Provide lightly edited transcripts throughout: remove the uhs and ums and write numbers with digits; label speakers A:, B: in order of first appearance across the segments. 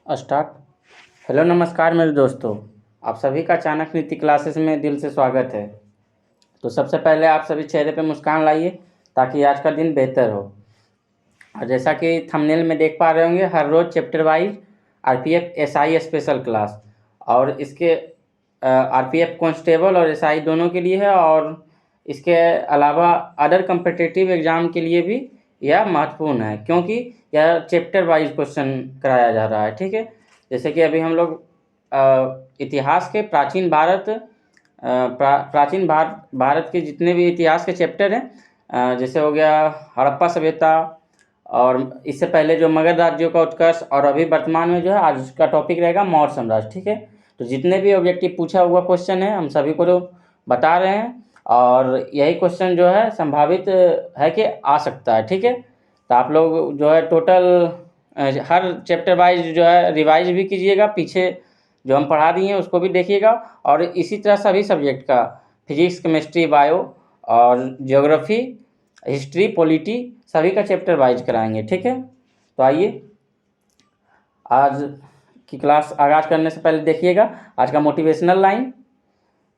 A: Start. Hello नमस्कार मेरे दोस्तों, आप सभी का चाणक्य नीति क्लासेस में दिल से स्वागत है। तो सबसे पहले आप सभी चेहरे पे मुस्कान लाइए ताकि आज का दिन बेहतर हो। और जैसा कि थंबनेल में देख पा रहे होंगे, हर रोज़ chapter wise RPF SI special class, और इसके आरपीएफ कांस्टेबल और एसआई दोनों के लिए है, और इसके अलावा अदर कम्पिटिटिव एग्ज़ाम के लिए भी यह महत्वपूर्ण है क्योंकि यह चैप्टर वाइज क्वेश्चन कराया जा रहा है। ठीक है, जैसे कि अभी हम लोग इतिहास के प्राचीन भारत के जितने भी इतिहास के चैप्टर हैं, जैसे हो गया हड़प्पा सभ्यता, और इससे पहले जो मगध राज्यों का उत्कर्ष, और अभी वर्तमान में जो है आज का टॉपिक रहेगा मौर्य साम्राज्य। ठीक है, तो जितने भी ऑब्जेक्टिव पूछा हुआ क्वेश्चन है हम सभी को बता रहे हैं, और यही क्वेश्चन जो है संभावित है कि आ सकता है। ठीक है, तो आप लोग जो है टोटल हर चैप्टर वाइज जो है रिवाइज भी कीजिएगा, पीछे जो हम पढ़ा दिए हैं उसको भी देखिएगा, और इसी तरह सभी सब्जेक्ट का फिजिक्स, केमिस्ट्री, बायो और ज्योग्राफी, हिस्ट्री, पॉलिटी सभी का चैप्टर वाइज कराएंगे। ठीक है, तो आइए आज की क्लास आगाज करने से पहले देखिएगा आज का मोटिवेशनल लाइन।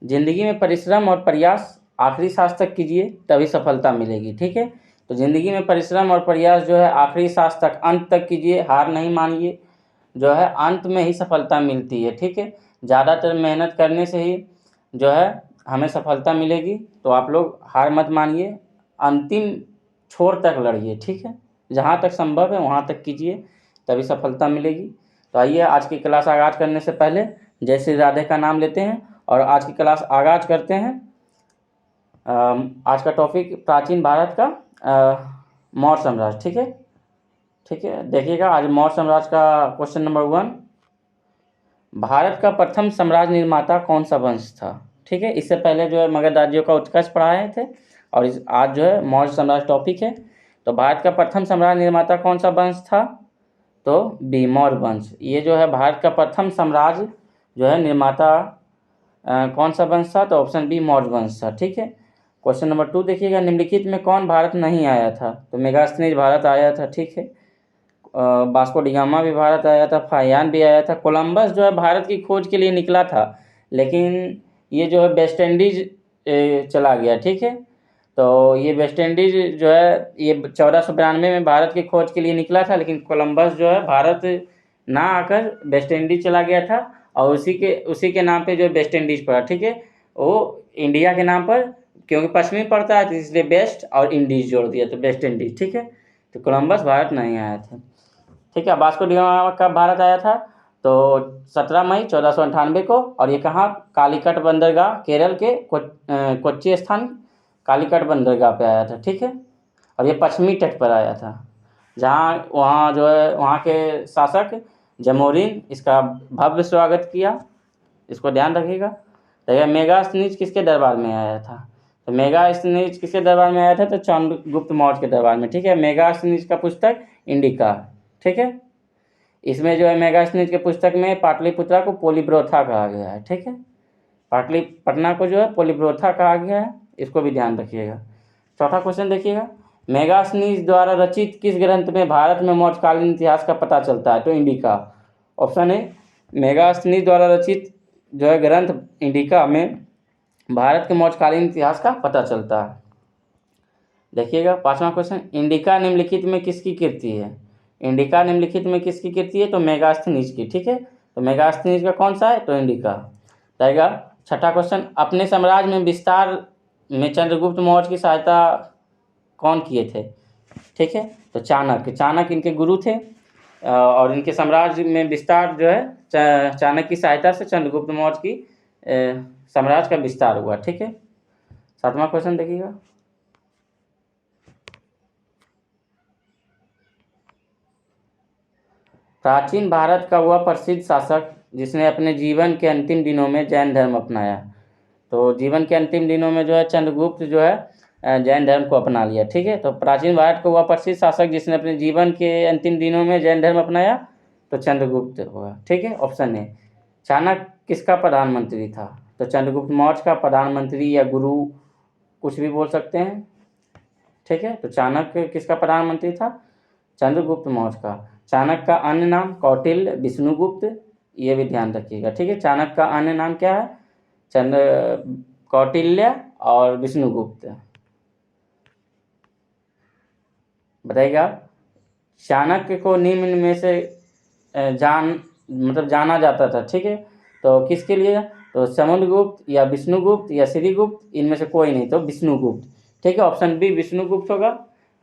A: जिंदगी में परिश्रम और प्रयास आखिरी सांस तक कीजिए तभी सफलता मिलेगी। ठीक है, तो ज़िंदगी में परिश्रम और प्रयास जो है आखिरी सांस तक, अंत तक कीजिए, हार नहीं मानिए, जो है अंत में ही सफलता मिलती है। ठीक है, ज़्यादातर मेहनत करने से ही जो है हमें सफलता मिलेगी, तो आप लोग हार मत मानिए, अंतिम छोर तक लड़िए। ठीक है, जहाँ तक संभव है वहाँ तक कीजिए तभी सफलता मिलेगी। तो आइए आज की क्लास आगाज करने से पहले जय श्री राधे का नाम लेते हैं और आज की क्लास आगाज करते हैं। आज का टॉपिक प्राचीन भारत का मौर्य साम्राज्य। ठीक है, देखिएगा आज मौर्य साम्राज्य का क्वेश्चन नंबर 1, भारत का प्रथम साम्राज्य निर्माता कौन सा वंश था। ठीक है, इससे पहले जो है मगध राज्यों का उत्कर्ष पढ़ाए थे, और आज जो है मौर्य साम्राज्य टॉपिक है। तो भारत का प्रथम साम्राज्य निर्माता कौन सा वंश था, तो मौर्य वंश। ये जो है भारत का प्रथम साम्राज्य जो है निर्माता कौन सा वंश था, तो ऑप्शन बी मौर्य वंश था। ठीक है, क्वेश्चन नंबर 2 देखिएगा, निम्नलिखित में कौन भारत नहीं आया था, तो मेगास्थनीज भारत आया था। ठीक है, वास्को डी गामा भी भारत आया था, फाहियान भी आया था, कोलंबस जो है भारत की खोज के लिए निकला था, लेकिन ये जो है वेस्ट इंडीज चला गया। ठीक है, तो ये वेस्ट इंडीज जो है ये 1492 में भारत की खोज के लिए निकला था, लेकिन कोलंबस जो है भारत ना आकर वेस्ट इंडीज चला गया था, और उसी के नाम पे जो वेस्ट इंडीज पड़ा। ठीक है, वो इंडिया के नाम पर क्योंकि पश्चिमी पड़ता है तो इसलिए वेस्ट और इंडीज जोड़ दिया, तो वेस्ट इंडीज। ठीक है, तो कोलंबस भारत नहीं आया था। ठीक है, वास्को डी गामा कब भारत आया था, तो 17 मई 1498 को, और ये कहाँ, कालीकट बंदरगाह, केरल के कोच्चि स्थान कालीकट बंदरगाह पे आया था। ठीक है, और ये पश्चिमी तट पर आया था, जहाँ वहाँ जो है वहाँ के शासक जमोरिन इसका भव्य स्वागत किया, इसको ध्यान रखिएगा। तो मेगास्थनीज किसके दरबार में आया था, तो मेगास्थनीज किसके दरबार में आया था, तो चंद्रगुप्त मौर्य के दरबार में। ठीक है, मेगास्थनीज का पुस्तक इंडिका। ठीक है, इसमें जो है मेगास्थनीज के पुस्तक में पाटलिपुत्रा को पोलिब्रोथा कहा गया है। ठीक है, पाटलिपटना को जो है पोलिब्रोथा कहा गया है, इसको भी ध्यान रखिएगा। चौथा क्वेश्चन देखिएगा, मेगास्थनीज द्वारा रचित किस ग्रंथ में भारत में मौर्यकालीन इतिहास का पता चलता है, तो इंडिका। ऑप्शन ए, मेगास्थनीज द्वारा रचित जो है ग्रंथ इंडिका में भारत के मौर्यकालीन इतिहास का पता चलता है। देखिएगा 5वां क्वेश्चन, इंडिका निम्नलिखित में किसकी कृति है, इंडिका निम्नलिखित में किसकी कृति है, तो मेगास्थनीज की। ठीक है, तो मेगास्थनीज का कौन सा है, तो इंडिका रहेगा। 6ठा क्वेश्चन, अपने साम्राज्य में विस्तार में चंद्रगुप्त मौर्य की सहायता कौन किए थे। ठीक है, तो चाणक्य इनके गुरु थे, और इनके साम्राज्य में विस्तार जो है चाणक्य की सहायता से चंद्रगुप्त मौर्य की साम्राज्य का विस्तार हुआ। ठीक है, 7वां क्वेश्चन देखिएगा, प्राचीन भारत का वह प्रसिद्ध शासक जिसने अपने जीवन के अंतिम दिनों में जैन धर्म अपनाया। तो जीवन के अंतिम दिनों में जो है चंद्रगुप्त जो है जैन धर्म को अपना लिया। ठीक है, तो प्राचीन भारत का वह प्रसिद्ध शासक जिसने अपने जीवन के अंतिम दिनों में जैन धर्म अपनाया, तो चंद्रगुप्त होगा। ठीक है, ऑप्शन ए। चाणक्य किसका प्रधानमंत्री था, तो चंद्रगुप्त मौर्य का प्रधानमंत्री या गुरु कुछ भी बोल सकते हैं। ठीक है, तो चाणक्य किसका प्रधानमंत्री था, चंद्रगुप्त मौर्य का। चाणक्य का अन्य नाम कौटिल्य, विष्णुगुप्त, ये भी ध्यान रखिएगा, ठीक है। चाणक्य का अन्य नाम क्या है? कौटिल्य और विष्णुगुप्त। बताइएगा। चाणक्य को निम्न में से जाना जाता था, ठीक है। तो किसके लिए? तो समुद्रगुप्त या विष्णुगुप्त या श्रीगुप्त, इनमें से कोई नहीं, तो विष्णुगुप्त, ठीक है। ऑप्शन बी विष्णुगुप्त होगा।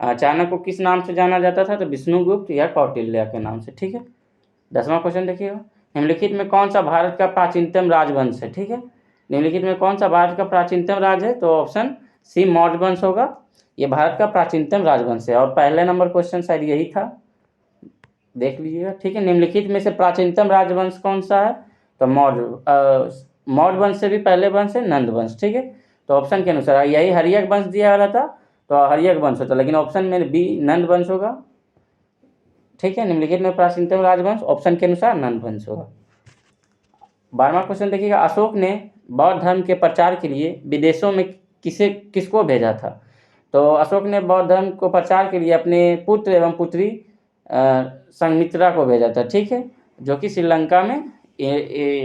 A: चाणक्य को किस नाम से जाना जाता था? तो विष्णुगुप्त या कौटिल्य के नाम से, ठीक है। 10वां क्वेश्चन देखिएगा। निम्नलिखित में कौन सा भारत का प्राचीनतम राजवंश है? ठीक है, निम्नलिखित में कौन सा भारत का प्राचीनतम राज है? तो ऑप्शन सी मौर्य वंश होगा। ये भारत का प्राचीनतम राजवंश है और पहले नंबर क्वेश्चन शायद यही था, देख लीजिएगा, ठीक है। निम्नलिखित में से प्राचीनतम राजवंश कौन सा है? तो मौर्य वंश से भी पहले वंश है नंद वंश, ठीक है। तो ऑप्शन के अनुसार यही हर्यक वंश दिया वाला था, तो हर्यक वंश होता, लेकिन ऑप्शन में बी नंद वंश होगा, ठीक है। निम्नलिखित में प्राचीनतम राजवंश ऑप्शन के अनुसार नंद वंश होगा। 12वां क्वेश्चन देखिएगा। अशोक ने बौद्ध धर्म के प्रचार के लिए विदेशों में किसको भेजा था? तो अशोक ने बौद्ध धर्म को प्रचार के लिए अपने पुत्र एवं पुत्री संघमित्रा को भेजा था, ठीक है, जो कि श्रीलंका में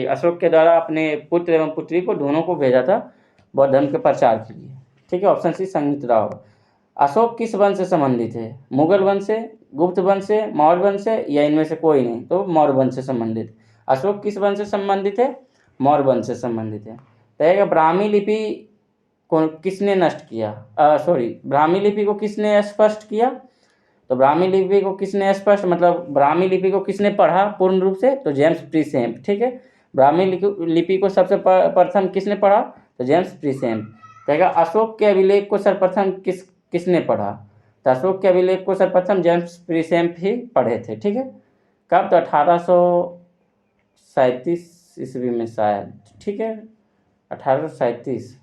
A: अशोक के द्वारा अपने पुत्र एवं पुत्री को दोनों को भेजा था बौद्ध धर्म के प्रचार के लिए, ठीक है। ऑप्शन सी संघमित्रा होगा। अशोक किस वंश से संबंधित है? मुगल वंश से, गुप्त वंश से, मौर्य वंश से, या इनमें से कोई नहीं, तो मौर्य वंश से संबंधित। अशोक किस वंश से संबंधित है? मौर्य वंश से संबंधित है। तो ब्राह्मी लिपि को किसने नष्ट किया? ब्राह्मी लिपि को किसने स्पष्ट किया? तो ब्राह्मी लिपि को किसने स्पष्ट मतलब ब्राह्मी लिपि को किसने पढ़ा पूर्ण रूप से? तो जेम्स प्रीसेम्प, ठीक है। ब्राह्मी लिपि को सबसे प्रथम किसने पढ़ा? तो जेम्स प्रीसेम्प। कहेगा अशोक के अभिलेख को सर्वप्रथम किसने पढ़ा? तो अशोक के अभिलेख को सर्वप्रथम जेम्स प्रीसेम्प ही पढ़े थे, ठीक है। कब? तो 1837 ईस्वी में शायद, ठीक है, 1837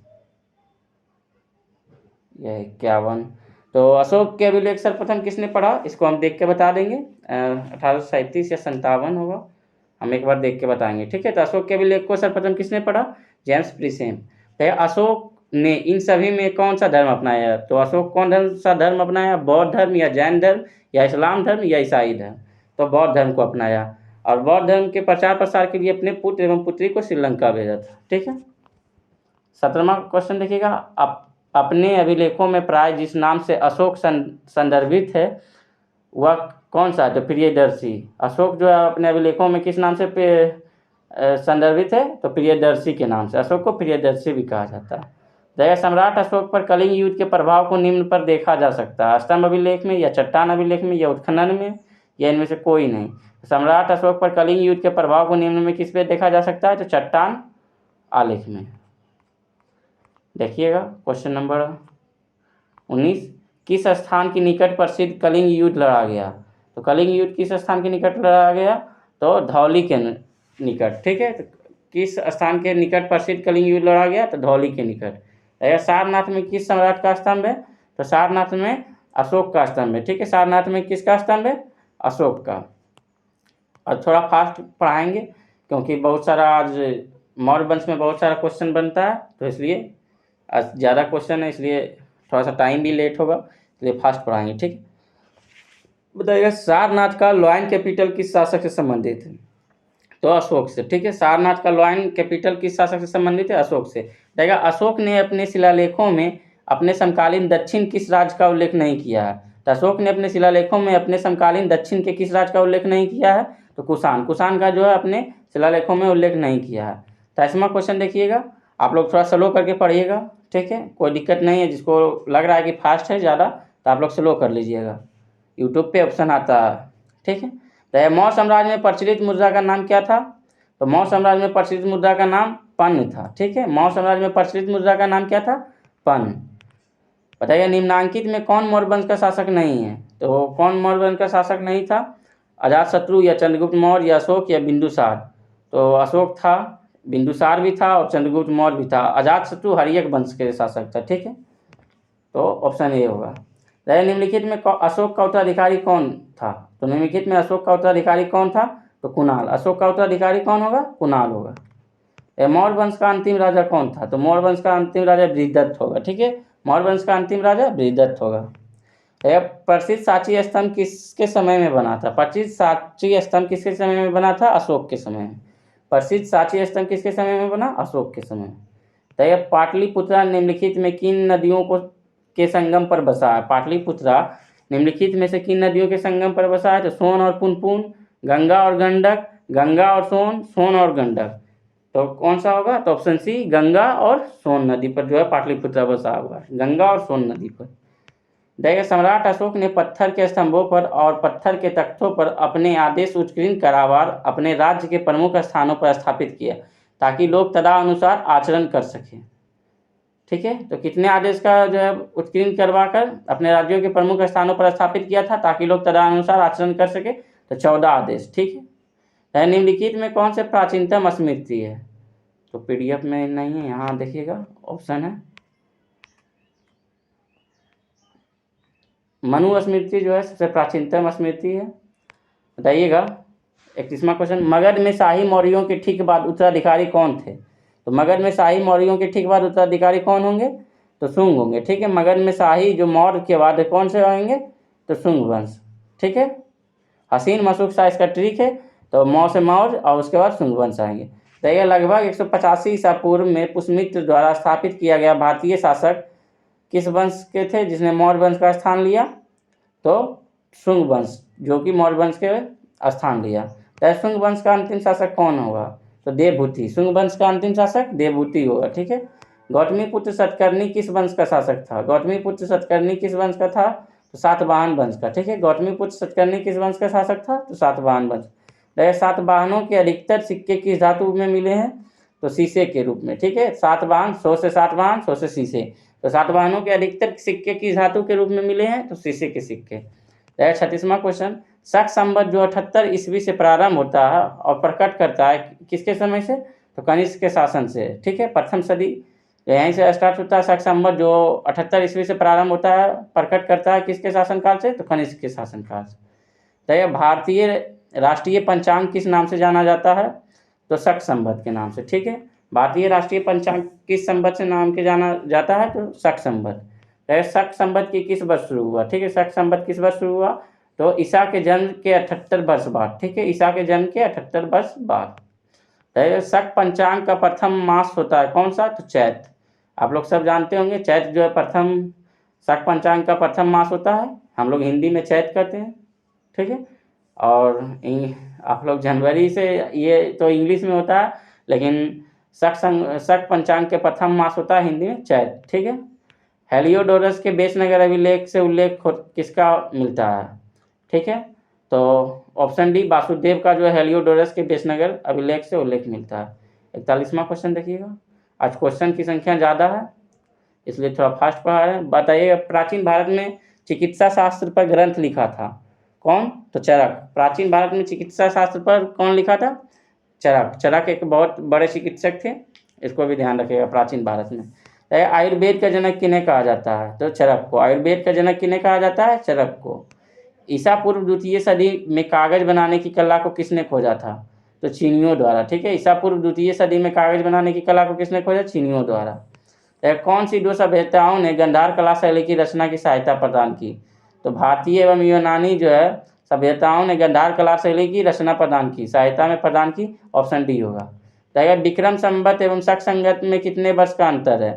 A: या 51। तो अशोक के अभिलेख सर्वप्रथम किसने पढ़ा? इसको हम देख के बता देंगे, 1837 या 57 होगा, हम एक बार देख के बताएंगे, ठीक है। तो अशोक के अभिलेख को सर्वप्रथम किसने पढ़ा? जेम्स प्रीसेम्प। तो अशोक ने इन सभी में कौन सा धर्म अपनाया? तो अशोक कौन सा धर्म अपनाया? बौद्ध धर्म या जैन धर्म या इस्लाम धर्म या ईसाई धर्म? तो बौद्ध धर्म को अपनाया और बौद्ध धर्म के प्रचार प्रसार के लिए अपने पुत्र एवं पुत्री को श्रीलंका भेजा था, ठीक है। 17वां क्वेश्चन देखिएगा। अपने अभिलेखों में प्राय जिस नाम से अशोक संदर्भित है वह कौन सा है? तो प्रियदर्शी। अशोक जो है अपने अभिलेखों में किस नाम से संदर्भित है? तो प्रियदर्शी के नाम से। अशोक को प्रियदर्शी भी कहा जाता है। सम्राट अशोक पर कलिंग युद्ध के प्रभाव को निम्न पर देखा जा सकता है? स्तंभ अभिलेख में या चट्टान अभिलेख में या उत्खनन में या इनमें से कोई नहीं। सम्राट अशोक पर कलिंग युद्ध के प्रभाव को निम्न में किस पे देखा जा सकता है? तो चट्टान आलेख में। देखिएगा क्वेश्चन नंबर 19। किस स्थान के निकट प्रसिद्ध कलिंग युद्ध लड़ा गया? तो कलिंग युद्ध किस स्थान के निकट लड़ा गया? तो धौली के निकट, ठीक है। तो किस स्थान के निकट प्रसिद्ध कलिंग युद्ध लड़ा गया? तो धौली के निकट। सारनाथ में किस सम्राट का स्तंभ है? तो सारनाथ में अशोक का स्तंभ है, ठीक है। सारनाथ में किसका स्तंभ है? अशोक का। और थोड़ा फास्ट पढ़ाएंगे क्योंकि बहुत सारा आज मौर्य वंश में बहुत सारा क्वेश्चन बनता है, तो इसलिए आज ज़्यादा क्वेश्चन है, इसलिए थोड़ा सा टाइम भी लेट होगा, इसलिए फास्ट पढ़ाएंगे, ठीक। बताइएगा सारनाथ का लॉयन कैपिटल किस शासक से संबंधित है? तो अशोक से, ठीक है। सारनाथ का लॉयन कैपिटल किस शासक से संबंधित है? अशोक से। बताइएगा अशोक ने अपने शिलालेखों में अपने समकालीन दक्षिण किस राज्य का उल्लेख नहीं किया है? तो अशोक ने अपने शिलालेखों में अपने समकालीन दक्षिण के किस राज्य का उल्लेख नहीं किया है? तो कुषाण का जो है अपने शिलालेखों में उल्लेख नहीं किया है। 23वां क्वेश्चन देखिएगा। आप लोग थोड़ा स्लो करके पढ़िएगा, ठीक है, कोई दिक्कत नहीं है। जिसको लग रहा है कि फास्ट है ज़्यादा तो आप लोग स्लो कर लीजिएगा, यूट्यूब पे ऑप्शन आता है, ठीक है। तो मौर्य साम्राज्य में प्रचलित मुद्रा का नाम क्या था? तो मौर्य साम्राज्य में प्रचलित मुद्रा का नाम पन्न था, ठीक है। मौर्य साम्राज्य में प्रचलित मुद्रा का नाम क्या था? पन्न। बताइए निम्नांकित में कौन मौर्य वंश का शासक नहीं है? तो कौन मौर्य वंश का शासक नहीं था? अजातशत्रु या चंद्रगुप्त मौर्य या अशोक या बिंदुसार? तो अशोक था, बिंदुसार भी था और चंद्रगुप्त मौर्य भी था। अजातशत्रु हर्यक वंश के शासक था, ठीक है। तो ऑप्शन ए होगा। निम्नलिखित में अशोक का उत्तराधिकारी कौन था? तो निम्नलिखित में अशोक का उत्तराधिकारी कौन था? तो कुणाल। अशोक का उत्तराधिकारी कौन होगा? कुणाल होगा। मौर्य वंश का अंतिम राजा कौन था? तो मौर्य वंश का अंतिम राजा बृहदत्त होगा, ठीक है। मौर्य वंश का अंतिम राजा बृहदत्त होगा। तो यह प्रसिद्ध सांची स्तंभ किसके समय में बना था? प्रसिद्ध सांची स्तंभ किसके समय में बना था? अशोक के समय में। प्रसिद्ध सांची स्तंभ किसके समय में बना? अशोक के समय में। तो यह पाटलिपुत्रा निम्नलिखित में किन नदियों को के संगम पर बसा है? पाटलिपुत्रा निम्नलिखित में से किन नदियों के संगम पर बसा है? तो सोन और पुनपुन, गंगा और गंडक, गंगा और सोन, सोन और गंडक। तो कौन सा होगा? तो ऑप्शन सी, गंगा और सोन नदी पर जो है पाटलिपुत्रा बसा हुआ है, गंगा और सोन नदी पर। देखिए, सम्राट अशोक ने पत्थर के स्तंभों पर और पत्थर के तख्तों पर अपने आदेश उत्कीर्ण कारावार अपने राज्य के प्रमुख स्थानों पर स्थापित किया ताकि लोग तदनुसार आचरण कर सकें। ठीक है, तो कितने आदेश का जो है उत्कीर्ण करवा कर अपने राज्यों के प्रमुख स्थानों पर स्थापित किया था ताकि लोग तदनुसार आचरण कर सके? तो 14 आदेश। ठीक है, निम्नलिखित में कौन से प्राचीनतम स्मृति है? तो पीडीएफ में नहीं है, यहाँ देखिएगा ऑप्शन है मनु स्मृति जो है सबसे प्राचीनतम स्मृति है। बताइएगा 31वां क्वेश्चन, मगध में शाही मौर्यों के ठीक बाद उत्तराधिकारी कौन थे? तो मगध में शाही मौर्यों के ठीक बाद उत्तराधिकारी कौन होंगे? तो शुंग होंगे। ठीक है, मगध में शाही जो मौर्य के बाद कौन से आएंगे? तो शुंग वंश। ठीक है, हसीन मशहूर सा इसका ट्रिक है। तो मौ से मौर्य और उसके बाद शुंग वंश आएंगे। तो यह लगभग 185 ईसा पूर्व में पुष्यमित्र द्वारा स्थापित किया गया भारतीय शासक किस वंश के थे जिसने मौर्य वंश का स्थान लिया? तो शुंग वंश, जो कि मौर्य वंश के स्थान लिया। तो शुंग वंश का अंतिम शासक कौन होगा? तो देवभूति। शुंग वंश का अंतिम शासक देवभूति होगा। ठीक है, गौतमीपुत्र सतकर्णी किस वंश का शासक था? गौतमीपुत्र सतकर्णी किस वंश का था? तो सातवाहन वंश का। ठीक है, गौतमीपुत्र सतकर्णी किस वंश का शासक था? तो सातवाहन वंश। सातवाहनों के अधिकतर सिक्के किस धातु में मिले हैं? तो शीशे के रूप में। ठीक है, सातवाहन 100 से सातवाहन, 100 से शीशे। तो सातवाहनों के अधिकतर सिक्के किस धातु के रूप में मिले हैं? तो शीशे के सिक्के। 36वां क्वेश्चन, शक संवत जो 78 ईस्वी से प्रारंभ होता है और प्रकट करता है किसके समय से? तो कनिष्क के शासन से। ठीक है, प्रथम सदी यहीं से स्टार्ट होता है। शक संवत जो 78 ईस्वी से प्रारंभ होता है, प्रकट करता है किसके शासनकाल से? तो कनिष्क के शासनकाल से। तो यह भारतीय राष्ट्रीय पंचांग किस नाम से जाना जाता है? तो शक संवत के नाम से। ठीक है, भारतीय राष्ट्रीय पंचांग किस संवत से नाम के जाना जाता है? तो शक संवत। शक संवत की किस वर्ष शुरू हुआ? ठीक है, शक संवत किस वर्ष शुरू हुआ? तो ईसा के जन्म के 78 वर्ष बाद। ठीक है, ईसा के जन्म के 78 वर्ष बाद। शक पंचांग का प्रथम मास होता है कौन सा? तो चैत। आप लोग सब जानते होंगे चैत जो है प्रथम शक पंचांग का प्रथम मास होता है। हम लोग हिंदी में चैत कहते हैं। ठीक है, और आप लोग जनवरी से, ये तो इंग्लिश में होता है, लेकिन शक पंचांग के प्रथम मास होता है हिंदी में चैत। ठीक है, हेलियोडोरस के बेशनगर अभिलेख से उल्लेख किसका मिलता है? ठीक है, तो ऑप्शन डी, वासुदेव का जो है हेलियोडोरस के बेशनगर अभिलेख से उल्लेख मिलता है। 41वां क्वेश्चन देखिएगा, आज क्वेश्चन की संख्या ज़्यादा है इसलिए थोड़ा फास्ट पढ़ा रहे हैं। बताइए, प्राचीन भारत में चिकित्सा शास्त्र पर ग्रंथ लिखा था कौन? तो चरक। प्राचीन भारत में चिकित्सा शास्त्र पर कौन लिखा था? चरक। चरक एक बहुत बड़े चिकित्सक थे, इसको भी ध्यान रखिएगा। प्राचीन भारत में आयुर्वेद का जनक किन्हें कहा जाता है? तो चरक को। आयुर्वेद का जनक किन्हें कहा जाता है? चरक को। ईसा पूर्व द्वितीय सदी में कागज बनाने की कला को किसने खोजा था? तो चीनियों द्वारा। ठीक है, ईसा पूर्व द्वितीय सदी में कागज बनाने की कला को किसने खोजा? चीनियों द्वारा। कौन सी दो सभ्यताओं ने गंधार कला शैली की रचना की सहायता प्रदान की? तो भारतीय एवं यूनानी जो है सभ्यताओं ने गंधार कला शैली की रचना प्रदान की, सहायता में प्रदान की। ऑप्शन डी होगा। तो विक्रम संवत एवं शक संवत में कितने वर्ष का अंतर है?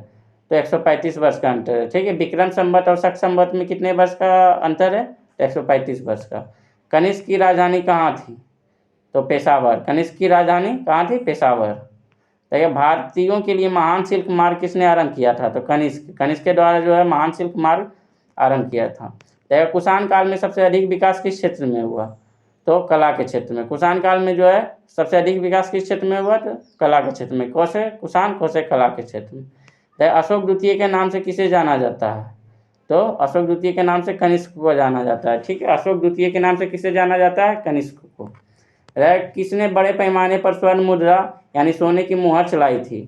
A: तो 135 वर्ष का अंतर है। ठीक है, विक्रम संवत और शक संवत में कितने वर्ष का अंतर है? तो 135 वर्ष का। कनिष्क की राजधानी कहाँ थी? तो पेशावर। कनिष्क की राजधानी कहाँ थी? पेशावर। तो भारतीयों के लिए महान सिल्क मार्ग किसने आरंभ किया था? तो कनिष्क। कनिष्क के द्वारा जो है महान सिल्क मार्ग आरंभ किया था। तो कुषाण काल में सबसे अधिक विकास किस क्षेत्र में हुआ? तो कला के क्षेत्र में। कुषाण काल में जो है सबसे अधिक विकास किस क्षेत्र में हुआ? तो कला के क्षेत्र में। कौशे कुषाण, कौशे कला के क्षेत्र में। तो अशोक द्वितीय के नाम से किसे जाना जाता है? तो अशोक द्वितीय के नाम से कनिष्क को जाना जाता है। ठीक है, अशोक द्वितीय के नाम से किसे जाना जाता है? कनिष्क को। किसने बड़े पैमाने पर स्वर्ण मुद्रा यानी सोने की मुहर चलाई थी?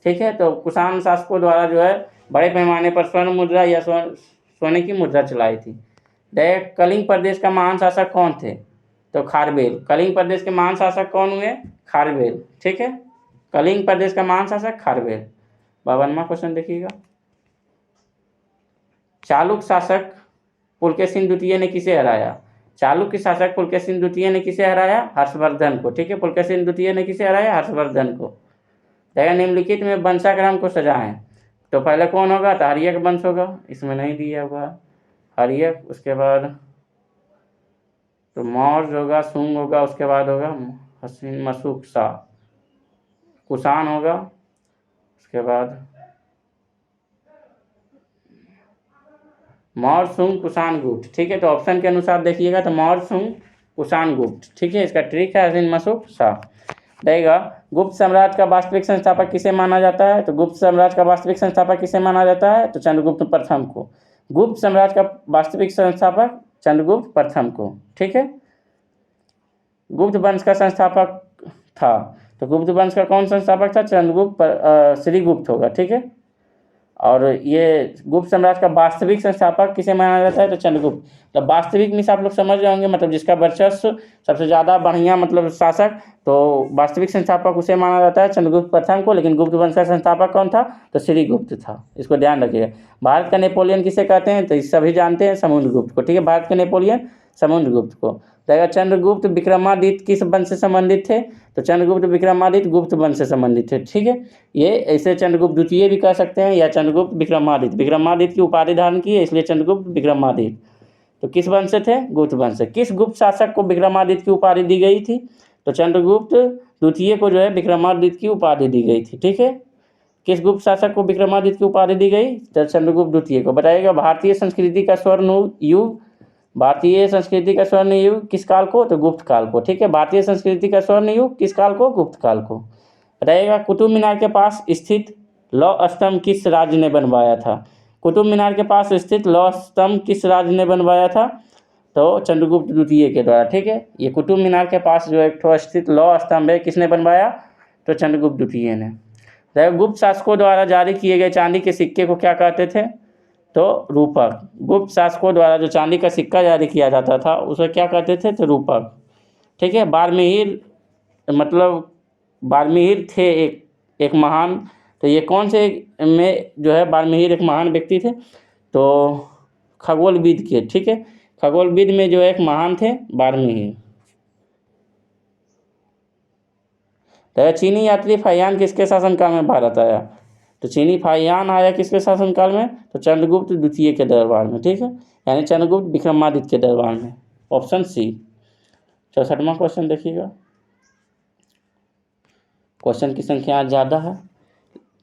A: ठीक है, तो कुषाण शासकों द्वारा जो है बड़े पैमाने पर स्वर्ण मुद्रा या सोने की मुद्रा चलाई थी। कलिंग प्रदेश का महान शासक कौन थे? तो खारवेल। कलिंग प्रदेश के महान शासक कौन हुए? खारवेल। ठीक है, कलिंग प्रदेश का महान शासक खारवेल। 52वां क्वेश्चन देखिएगा, चालुक्य शासक पुलकेशिन द्वितीय ने किसे हराया? चालुक्य शासक पुलकेशिन द्वितीय ने किसे हराया? हर्षवर्धन को। ठीक है, पुलकेशिन द्वितीय ने किसे हराया? हर्षवर्धन को। देखा निम्नलिखित में वंशाक्रम को सजाएं। तो पहले कौन होगा? तो हर्यक वंश होगा, इसमें नहीं दिया हुआ हर्यक, उसके बाद तो मौर्य होगा, शुंग होगा, उसके बाद होगा हसीन मशूक शाह, कुषाण होगा, उसके बाद मौर्य शुंग कुषाण गुप्त। ठीक है, तो ऑप्शन के अनुसार देखिएगा तो मौर्य शुंग कुषाण गुप्त। ठीक है, इसका ट्रिक है हसीन मशूक शाह। रहेगा गुप्त साम्राज्य का वास्तविक संस्थापक किसे माना जाता है? तो गुप्त साम्राज्य का वास्तविक संस्थापक किसे माना जाता है? तो चंद्रगुप्त प्रथम को। गुप्त साम्राज्य का वास्तविक संस्थापक चंद्रगुप्त प्रथम को। ठीक है, गुप्त वंश का संस्थापक था, तो गुप्त वंश का कौन संस्थापक था? चंद्रगुप्त श्रीगुप्त होगा। ठीक है, और ये गुप्त साम्राज्य का वास्तविक संस्थापक किसे माना जाता है? तो चंद्रगुप्त। तो वास्तविक में आप लोग समझ रहे होंगे, मतलब जिसका वर्चस्व सबसे ज़्यादा बढ़िया, मतलब शासक, तो वास्तविक संस्थापक उसे माना जाता है चंद्रगुप्त प्रथम को। लेकिन गुप्त वंश का संस्थापक कौन था? तो श्रीगुप्त था, इसको ध्यान रखिएगा। भारत का नेपोलियन किसे कहते हैं? तो सभी जानते हैं, समुद्रगुप्त को। ठीक है, भारत के नेपोलियन समुद्रगुप्त को। तो चंद्रगुप्त विक्रमादित्य किस वंश से संबंधित थे? तो चंद्रगुप्त विक्रमादित्य गुप्त वंश से संबंधित थे। ठीक है, ये ऐसे चंद्रगुप्त द्वितीय भी कह सकते हैं या चंद्रगुप्त विक्रमादित्य। विक्रमादित्य की उपाधि धारण की है, इसलिए चंद्रगुप्त विक्रमादित्य। तो किस वंश से थे? गुप्त वंश से। किस गुप्त शासक को विक्रमादित्य की उपाधि दी गई थी? तो चंद्रगुप्त द्वितीय को जो है विक्रमादित्य की उपाधि दी गई थी। ठीक है, किस गुप्त शासक को विक्रमादित्य की उपाधि दी गई? तो चंद्रगुप्त द्वितीय को। बताइएगा भारतीय संस्कृति का स्वर्ण युग, भारतीय संस्कृति का स्वर्ण युग किस काल को? तो गुप्त काल को। ठीक है, भारतीय संस्कृति का स्वर्ण युग किस काल को? गुप्त काल को। रहेगा कुतुब मीनार के पास स्थित लौह स्तंभ किस राज्य ने बनवाया था? कुतुब मीनार के पास स्थित लौह स्तंभ किस राज्य ने बनवाया था? तो चंद्रगुप्त द्वितीय के द्वारा। ठीक है, ये कुतुब मीनार के पास जो एक स्थित लौह स्तंभ है, किसने बनवाया? तो चंद्रगुप्त द्वितीय ने। गुप्त शासकों द्वारा जारी किए गए चांदी के सिक्के को क्या कहते थे? तो रूपक। गुप्त शासकों द्वारा जो चांदी का सिक्का जारी किया जाता था उसे क्या कहते थे? तो रूपक। ठीक है, बारमीर, मतलब बारमीर थे एक महान, तो ये कौन से में जो है बारमीर एक महान व्यक्ति थे? तो खगोलविद के। ठीक है, खगोलविद में जो एक महान थे बारमीर। तो चीनी यात्री फाहियान किसके शासनकाल में भारत आया? तो चीनी फाहियान आया किसके शासनकाल में? तो चंद्रगुप्त द्वितीय के दरबार में। ठीक है, यानी चंद्रगुप्त विक्रमादित्य के दरबार में। Option C. 64वां क्वेश्चन देखिएगा। क्वेश्चन की संख्या ज़्यादा है,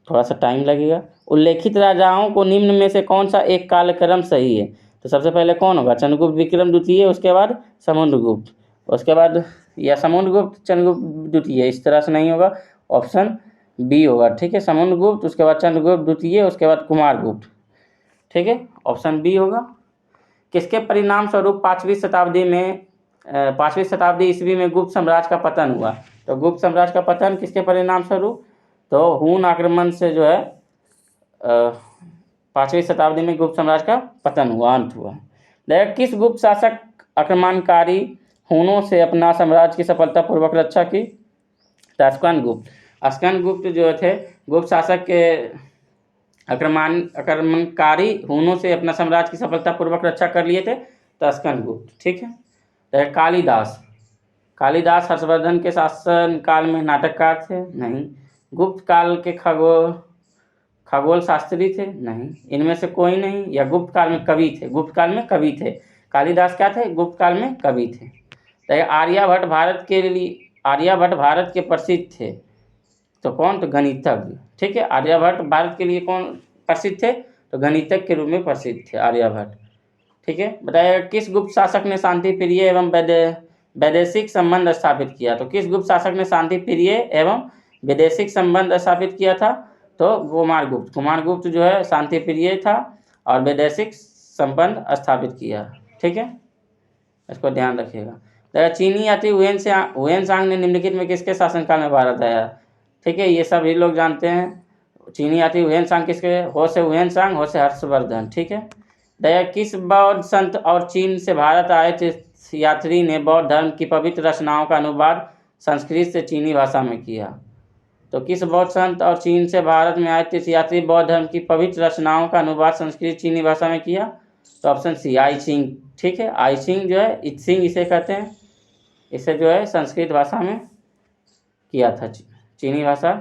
A: थोड़ा सा टाइम लगेगा। उल्लेखित राजाओं को निम्न में से कौन सा एक कालक्रम सही है? तो सबसे पहले कौन होगा? चंद्रगुप्त विक्रम द्वितीय, उसके बाद समुद्रगुप्त, उसके बाद या समुद्रगुप्त चंद्रगुप्त द्वितीय, इस तरह से नहीं होगा, ऑप्शन बी होगा। ठीक है, समुद्रगुप्त, उसके बाद चंद्रगुप्त द्वितीय, उसके बाद कुमारगुप्त। ठीक है, ऑप्शन बी होगा। किसके परिणाम स्वरूप 5वीं शताब्दी ईस्वी में गुप्त साम्राज्य का पतन हुआ? तो गुप्त साम्राज्य का पतन किसके परिणाम स्वरूप? तो हून आक्रमण से जो है 5वीं शताब्दी में गुप्त साम्राज्य का पतन हुआ, अंत हुआ। देखिए किस गुप्त शासक आक्रमणकारी हूनों से अपना साम्राज्य की सफलतापूर्वक रक्षा की? तो स्कंदगुप्त जो थे गुप्त शासक के आक्रमणकारी हूनों से अपना साम्राज्य की सफलतापूर्वक रक्षा कर लिए थे, तो स्कंदगुप्त। ठीक है, तो कालिदास हर्षवर्धन के शासन काल में नाटककार थे? नहीं। गुप्त काल के खगोल शास्त्री थे? नहीं, इनमें से कोई नहीं। या गुप्त काल में कवि थे? गुप्त काल में कवि थे। कालिदास क्या थे? गुप्त काल में कवि थे। तो आर्यभट्ट भारत के प्रसिद्ध थे, तो कौन? तो गणितज्ञ। ठीक है, आर्यभट्ट भारत के लिए कौन प्रसिद्ध थे? तो गणितज्ञ के रूप में प्रसिद्ध थे आर्यभट्ट। ठीक है, बताइए किस गुप्त शासक ने शांति प्रिय एवं वैदेशिक संबंध स्थापित किया? तो किस गुप्त शासक ने शांति प्रिय एवं वैदेशिक संबंध स्थापित किया था? तो कुमारगुप्त जो है शांति प्रिय था और वैदेशिक संबंध स्थापित किया। ठीक है, इसको ध्यान रखिएगा। चीनी यात्री हुएनसांग ने निम्नलिखित में किसके शासनकाल में भारत आया? ठीक है, ये सभी लोग जानते हैं। चीनी यात्री हुएनसांग किसके? हो से हर्षवर्धन। ठीक है, किस बौद्ध संत और चीन से भारत आए यात्री ने बौद्ध धर्म की पवित्र रचनाओं का अनुवाद संस्कृत से चीनी भाषा में किया? तो किस बौद्ध संत और चीन से भारत में आए तीर्थयात्री बौद्ध धर्म की पवित्र रचनाओं का अनुवाद संस्कृत चीनी भाषा में किया? तो ऑप्शन सी आई चिंग। ठीक है, आई चिंग जो है इत्सिंग इसे कहते हैं। इसे जो है संस्कृत भाषा में किया था, चीनी भाषा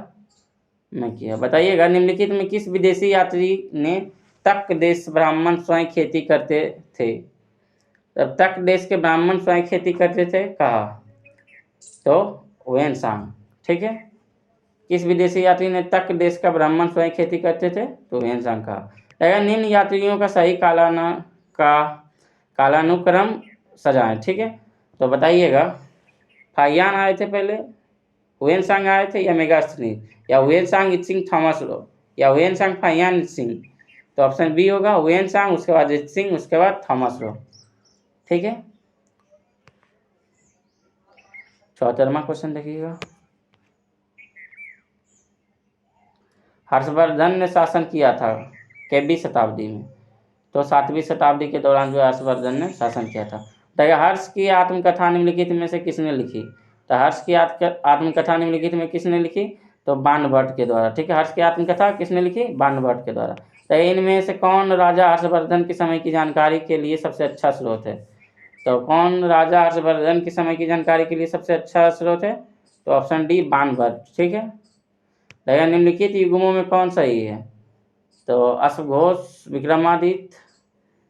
A: में किया। बताइएगा, निम्नलिखित में किस विदेशी यात्री ने तक देश ब्राह्मण स्वयं खेती करते थे? तब तक देश के ब्राह्मण स्वयं खेती करते थे कहा? तो हुएन सांग। ठीक है, किस विदेशी यात्री ने तक देश का ब्राह्मण स्वयं खेती करते थे? तो हुएन सांग कहा। अगर निम्न यात्रियों का सही कालानुक्रम सजाएं। ठीक है, तो बताइएगा, फाइयान आए थे पहले, हुएन सांग आए थे, या मेगास्नीर, या हुएन सांग इत्सिंग थॉमस लो, या हुएन सांग फाइयान इत्सिंग? तो ऑप्शन बी होगा हुएन सांग, उसके बाद इत्सिंग, उसके बाद थॉमस लो। ठीक है, 74वां क्वेश्चन देखिएगा। हर्षवर्धन ने शासन किया था केवी शताब्दी में? तो 7वीं शताब्दी के दौरान जो हर्षवर्धन ने शासन किया था। तो हर्ष की आत्मकथा निम्नलिखित में से किसने लिखी? तो हर्ष की आत्मकथा निम्नलिखित में किसने लिखी? तो बाणभट्ट के द्वारा। ठीक है, हर्ष की आत्मकथा किसने लिखी? बाणभट्ट के द्वारा। तो इनमें से कौन राजा हर्षवर्धन के समय की जानकारी के लिए सबसे अच्छा स्रोत है? तो कौन राजा हर्षवर्धन के समय की जानकारी के लिए सबसे अच्छा स्रोत है? तो ऑप्शन डी बाणभट्ट। ठीक है, तो निम्नलिखित युग्मों में कौन सही है? तो अश्वघोष विक्रमादित्य,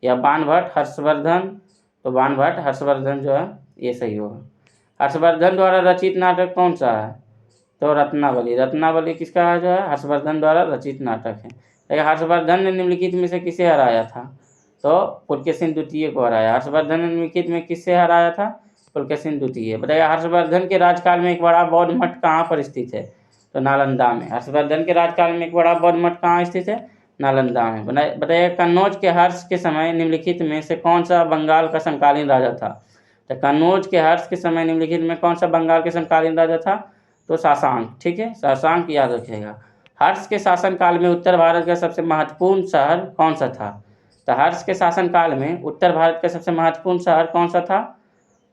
A: या बाणभट्ट हर्षवर्धन? तो बाणभट्ट हर्षवर्धन जो है ये सही होगा। हर्षवर्धन द्वारा रचित नाटक कौन सा है? तो रत्नावली। रत्नावली किसका जो है? हर्षवर्धन द्वारा रचित नाटक है। लेकिन हर्षवर्धन ने निम्नलिखित में से किसे हराया था? तो पुलकेशिन द्वितीय को हराया। हर्षवर्धन ने निम्नलिखित में किससे हराया था? पुलकेशिन द्वितीय। बताइए, हर्षवर्धन के राजकाल में एक बड़ा बौद्ध मठ कहाँ पर स्थित है? तो नालंदा में। हर्षवर्धन के राजकाल में एक बड़ा बौद्ध मठ कहाँ स्थित है? नालंदा में। बताइए, कन्नौज के हर्ष के समय निम्नलिखित में से कौन सा बंगाल का समकालीन राजा था? तो कन्नौज के हर्ष के समय निम्नलिखित में कौन सा बंगाल के समकालीन राजा था? तो सासांग। ठीक है, सासांग याद रखिएगा। हर्ष के शासनकाल में उत्तर भारत का सबसे महत्वपूर्ण शहर कौन सा था? तो हर्ष के शासनकाल में उत्तर भारत का सबसे महत्वपूर्ण शहर कौन सा था?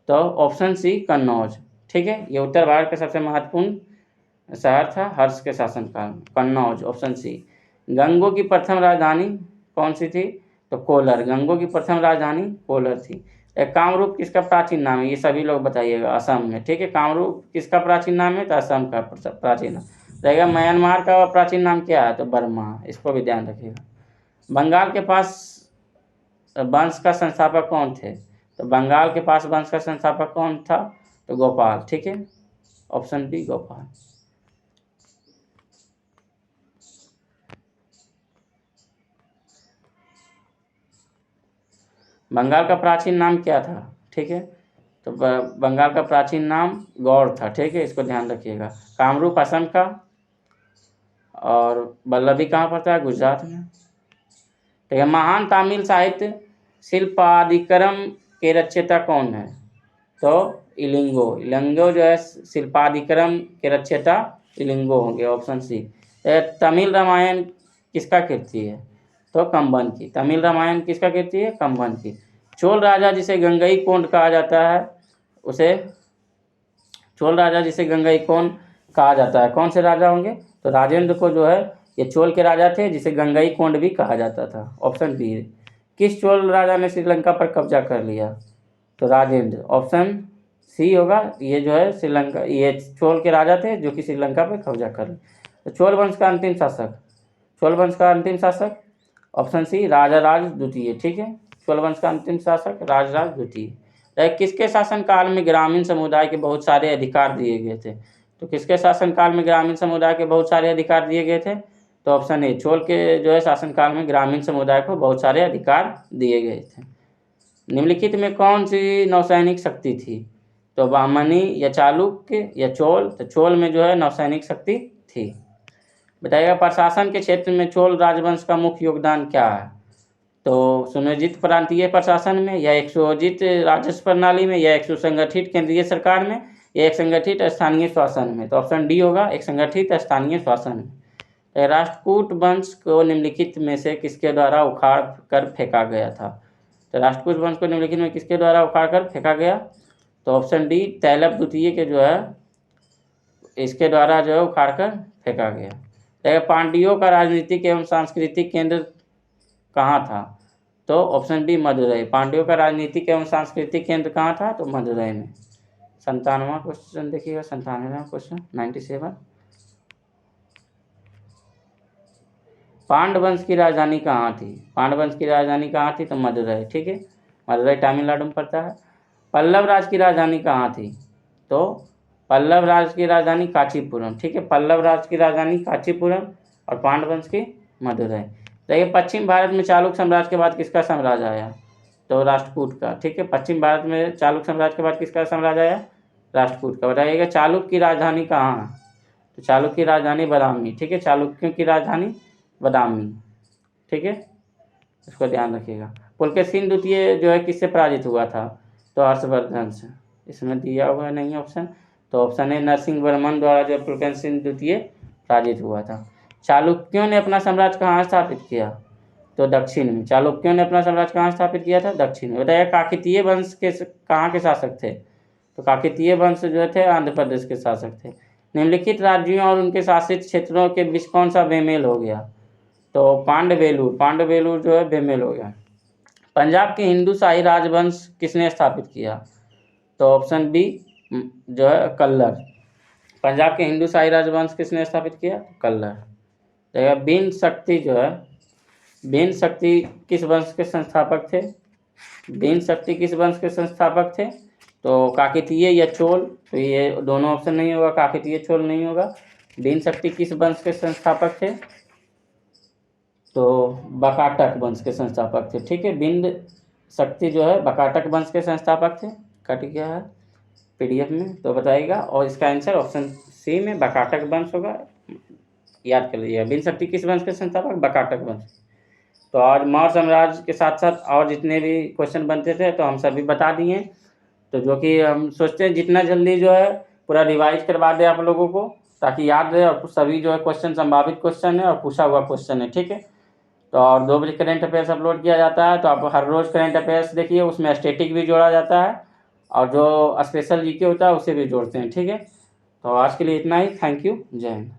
A: तो ऑप्शन सी कन्नौज। ठीक है, ये उत्तर भारत का सबसे महत्वपूर्ण शहर था हर्ष के शासनकाल में, कन्नौज, ऑप्शन सी। गंगों की प्रथम राजधानी कौन सी थी? तो कोलर। गंगों की प्रथम राजधानी कोलर थी। कामरूप किसका प्राचीन नाम है? ये सभी लोग बताइएगा। असम में। ठीक है, कामरूप किसका प्राचीन नाम है? तो असम का प्राचीन नाम रहेगा। म्यांमार का प्राचीन नाम क्या है? तो बर्मा। इसको भी ध्यान रखिएगा। बंगाल के पास वंश का संस्थापक कौन थे? तो बंगाल के पास वंश का संस्थापक कौन था? तो गोपाल। ठीक है, ऑप्शन बी गोपाल। बंगाल का प्राचीन नाम क्या था? ठीक है, तो बंगाल का प्राचीन नाम गौड़ था। ठीक है, इसको ध्यान रखिएगा। कामरूप असम का, और वल्लभी कहाँ पर था? गुजरात में। ठीक है, महान तमिल साहित्य शिल्पादिकरम के रचयिता कौन है? तो इलिंगो। इलिंगो जो है शिल्पादिकरम के रचयिता इलिंगो होंगे, ऑप्शन सी। तमिल रामायण किसका कीर्ति है? तो कंबन की। तमिल रामायण किसका कीर्ति है? कंबन की। चोल राजा जिसे गंगई कोंड कहा जाता है, उसे चोल राजा जिसे गंगई कोंड कहा जाता है, कौन से राजा होंगे? तो राजेंद्र को जो है, ये चोल के राजा थे जिसे गंगई कोंड भी कहा जाता था, ऑप्शन बी। किस चोल राजा ने श्रीलंका पर कब्जा कर लिया? तो राजेंद्र, ऑप्शन सी होगा। ये जो है श्रीलंका, ये चोल के राजा थे जो कि श्रीलंका पर कब्जा कर लिए। तो चोल वंश का अंतिम शासक, चोल वंश का अंतिम शासक, ऑप्शन सी राजराज द्वितीय। ठीक है, चोल वंश का अंतिम शासक राजराज द्वितीय। किसके शासनकाल में ग्रामीण समुदाय के बहुत सारे अधिकार दिए गए थे? तो किसके शासनकाल में ग्रामीण समुदाय के बहुत सारे अधिकार दिए गए थे? तो ऑप्शन ए, चोल के जो है शासनकाल में ग्रामीण समुदाय को बहुत सारे अधिकार दिए गए थे। निम्नलिखित में कौन सी नौसैनिक शक्ति थी? तो बहमनी, या चालुक्य, या चोल? तो चोल में जो है नौसैनिक शक्ति थी। बताइएगा, प्रशासन के क्षेत्र में चोल राजवंश का मुख्य योगदान क्या है? तो सुनियोजित प्रांतीय प्रशासन में, या एक सुयोजित राजस्व प्रणाली में, या एक सुसंगठित केंद्रीय सरकार में, या एक संगठित स्थानीय शासन में? तो ऑप्शन डी होगा, एक संगठित स्थानीय शासन में। राष्ट्रकूट वंश को निम्नलिखित में से किसके द्वारा उखाड़ कर फेंका गया था? तो राष्ट्रकूट वंश को निम्नलिखित में किसके द्वारा उखाड़ कर फेंका गया? तो ऑप्शन डी, तैलप द्वितीय के जो है इसके द्वारा जो है उखाड़ कर फेंका गया। पांड्यों का राजनीतिक एवं सांस्कृतिक केंद्र कहाँ था? तो ऑप्शन बी मदुरई। पांड्यों का राजनीतिक एवं सांस्कृतिक केंद्र कहाँ था? तो मदुरई में। 97वां क्वेश्चन देखिएगा, 97वां क्वेश्चन 97। पांडवंश की राजधानी कहाँ थी? पांडवंश की राजधानी कहाँ थी? तो मदुरई। ठीक है, मदुरई तमिलनाडु में पड़ता है। पल्लव राज की राजधानी कहाँ थी? तो पल्लव राज की राजधानी कांचीपुरम। ठीक है, पल्लव राज की राजधानी कांचीपुरम और पांडवंश की मदुरई। देखिए, पश्चिम भारत में चालुक्य साम्राज्य के बाद किसका साम्राज्य आया? तो राष्ट्रकूट का। ठीक है, पश्चिम भारत में चालुक्य साम्राज्य के बाद किसका साम्राज्य आया? राष्ट्रकूट का। बताइएगा चालुक्य की राजधानी कहाँ है? तो चालुक्य की राजधानी बादामी। ठीक है, चालुक्यों की राजधानी बादामी। ठीक है, इसको ध्यान रखिएगा। पुलकेशिन द्वितीय जो है किससे पराजित हुआ था? तो हर्षवर्धन से। इसमें दिया हुआ नहीं ऑप्शन, तो ऑप्शन है नरसिंह वर्मन द्वारा जो पुलकेशिन द्वितीय पराजित हुआ था। चालुक्यों ने अपना साम्राज्य कहाँ स्थापित किया? तो दक्षिण में। चालुक्यों ने अपना साम्राज्य कहाँ स्थापित किया था? दक्षिण में। बताइए काकतीय वंश के कहाँ के शासक थे? तो काकतीय वंश जो थे आंध्र प्रदेश के शासक थे। निम्नलिखित राज्यों और उनके शासित क्षेत्रों के बीच कौन सा बेमेल हो गया? तो पांडवेलुर जो है बेमेल हो गया। पंजाब के हिंदू शाही राजवंश किसने स्थापित किया? तो ऑप्शन बी जो है कल्लर। पंजाब के हिंदू शाही राजवंश किसने स्थापित किया? कल्लर। देखिए बिन शक्ति जो है, बिन शक्ति किस वंश के संस्थापक थे? बिन शक्ति किस वंश के संस्थापक थे? तो काकतीय या चोल। तो ये दोनों ऑप्शन नहीं होगा, काकतीय चोल नहीं होगा। बिन शक्ति किस वंश के संस्थापक थे? तो बकाटक वंश के संस्थापक थे। ठीक है, बिंद शक्ति जो है बकाटक वंश के संस्थापक थे। कट गया है पीडीएफ में, तो बताइएगा। और इसका आंसर ऑप्शन सी में बकाटक वंश होगा। याद कर लीजिएगा, बिन शक्ति किस वंश के संस्थापक? बकाटक वंश। तो आज मौर्य साम्राज्य के साथ साथ और जितने भी क्वेश्चन बनते थे तो हम सभी बता दिए। तो जो कि हम सोचते हैं जितना जल्दी जो है पूरा रिवाइज करवा दें आप लोगों को, ताकि याद रहे। और सभी जो है क्वेश्चन संभावित क्वेश्चन है और पूछा हुआ क्वेश्चन है। ठीक है, तो और 2 बजे करेंट अफेयर्स अपलोड किया जाता है, तो आप हर रोज़ करेंट अफेयर्स देखिए, उसमें स्टैटिक भी जोड़ा जाता है और जो स्पेशल जीके होता है उसे भी जोड़ते हैं। ठीक है, तो आज के लिए इतना ही। थैंक यू, जय हिंद।